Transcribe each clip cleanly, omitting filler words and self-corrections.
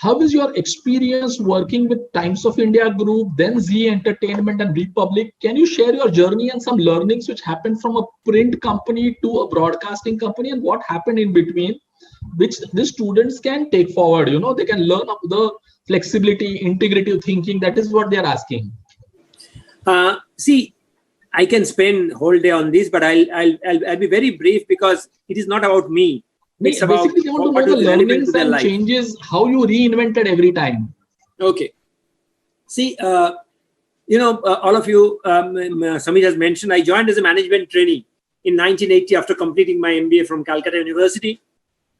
how is your experience working with Times of India Group, then Zee Entertainment and Republic? Can you share your journey and some learnings which happened from a print company to a broadcasting company, and what happened in between, which the students can take forward? They can learn of the flexibility, integrative thinking. That is what they are asking. See, I can spend whole day on this, but I'll be very brief because it is not about me. It's about basically, they want to know the learnings and changes, how you reinvented every time. Okay. See, all of you, Samir has mentioned, I joined as a management trainee in 1980 after completing my MBA from Calcutta University.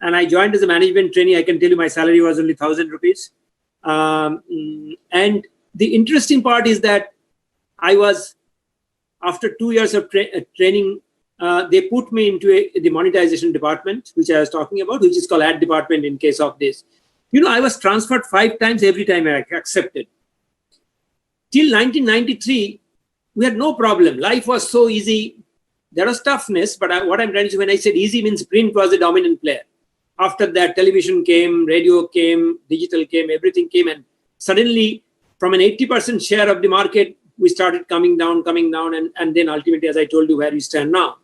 And I joined as a management trainee. I can tell you my salary was only 1,000 rupees. And the interesting part is that I was, after 2 years of training, they put me into the monetization department, which I was talking about, which is called ad department in case of this. I was transferred 5 times every time I accepted. Till 1993, we had no problem. Life was so easy. There was toughness, but what I'm trying to say, when I said easy, means print was the dominant player. After that, television came, radio came, digital came, everything came. And suddenly, from an 80% share of the market, we started coming down, and then ultimately, as I told you, where we stand now.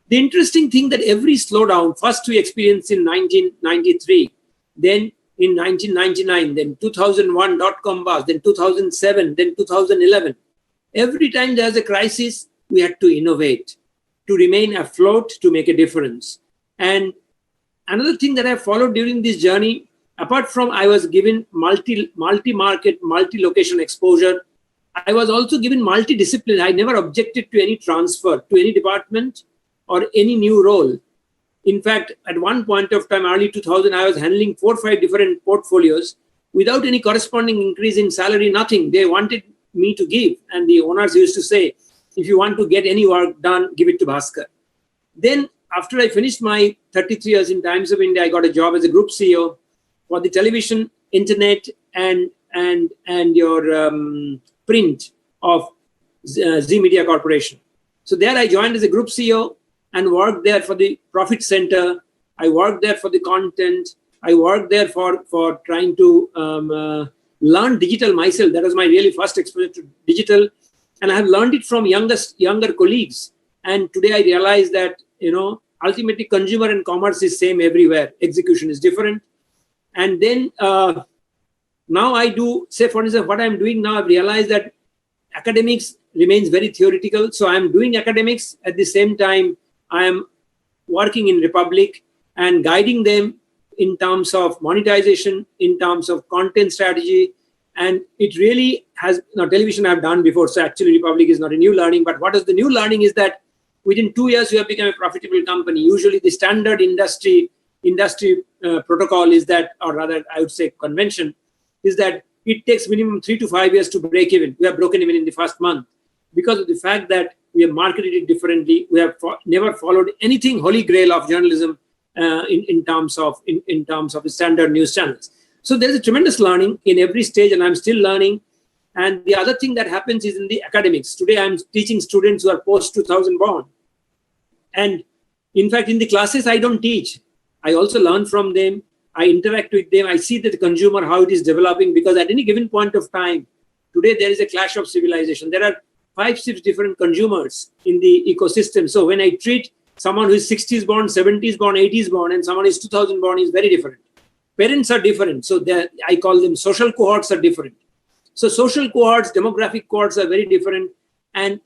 The interesting thing that every slowdown, first we experienced in 1993, then in 1999, then 2001 dot-com bust, then 2007, then 2011. Every time there's a crisis, we had to innovate, to remain afloat, to make a difference. And another thing that I followed during this journey, apart from I was given multi-market, multi-location exposure, I was also given multi-discipline. I never objected to any transfer to any department or any new role. In fact, at one point of time, early 2000, I was handling 4 or 5 different portfolios without any corresponding increase in salary, nothing. They wanted me to give. And the owners used to say, if you want to get any work done, give it to Bhaskar. Then after I finished my 33 years in Times of India, I got a job as a group CEO for the television, internet, and your print of Zee Media Corporation. So there I joined as a group CEO and worked there for the profit center. I worked there for the content. I worked there for trying to learn digital myself. That was my really first exposure to digital. And I have learned it from younger colleagues. And today I realize that, ultimately consumer and commerce is same everywhere. Execution is different. And then now I do, say for instance, what I'm doing now, I've realized that academics remains very theoretical. So I'm doing academics. At the same time, I am working in Republic and guiding them in terms of monetization, in terms of content strategy. And it really has, television I've done before. So actually Republic is not a new learning, but what is the new learning is that within 2 years, you have become a profitable company. Usually the standard industry protocol is that, or rather I would say convention, is that it takes minimum 3 to 5 years to break even. We have broken even in the first month because of the fact that we have marketed it differently. We have never followed anything holy grail of journalism in terms of the standard news channels. So there is a tremendous learning in every stage, and I'm still learning. And the other thing that happens is in the academics. Today, I'm teaching students who are post-2000 born. And in fact, in the classes, I don't teach. I also learn from them. I interact with them. I see that the consumer, how it is developing, because at any given point of time, today there is a clash of civilization. There are 5-6 different consumers in the ecosystem. So when I treat someone who is 60s born, 70s born, 80s born, and someone who is 2000 born is very different. Parents are different. So I call them social cohorts are different. So social cohorts, demographic cohorts are very different. And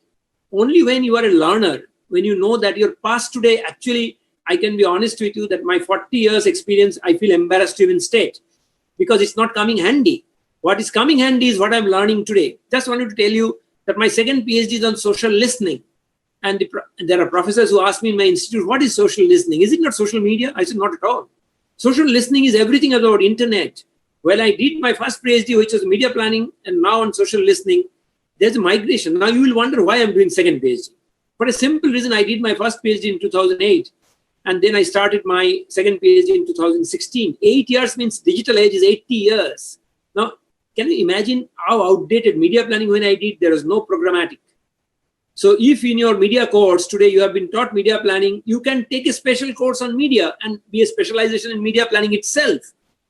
only when you are a learner, when you know that your past today, actually, I can be honest with you that my 40 years experience, I feel embarrassed to even state because it's not coming handy. What is coming handy is what I'm learning today. Just wanted to tell you that my second PhD is on social listening. And there are professors who ask me in my institute, what is social listening? Is it not social media? I said, not at all. Social listening is everything about internet. When I did my first PhD, which was media planning, and now on social listening, there's a migration. Now you will wonder why I'm doing second PhD. For a simple reason, I did my first PhD in 2008. And then I started my second PhD in 2016. 8 years means digital age is 80 years. Now, can you imagine how outdated media planning when I did? There was no programmatic. So if in your media course today you have been taught media planning, you can take a special course on media and be a specialization in media planning itself.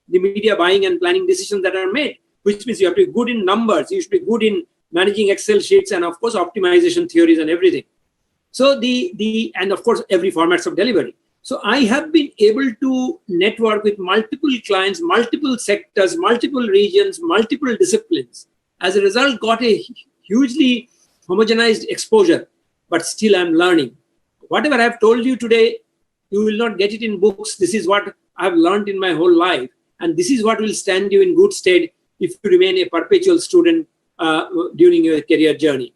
the media buying and planning decisions that are made, which means you have to be good in numbers, you should be good in managing Excel sheets, and of course, optimization theories and everything. So and of course, every formats of delivery. So I have been able to network with multiple clients, multiple sectors, multiple regions, multiple disciplines. As a result, got a hugely homogenized exposure, but still I'm learning. Whatever I've told you today, you will not get it in books. This is what I've learned in my whole life. And this is what will stand you in good stead if you remain a perpetual student during your career journey.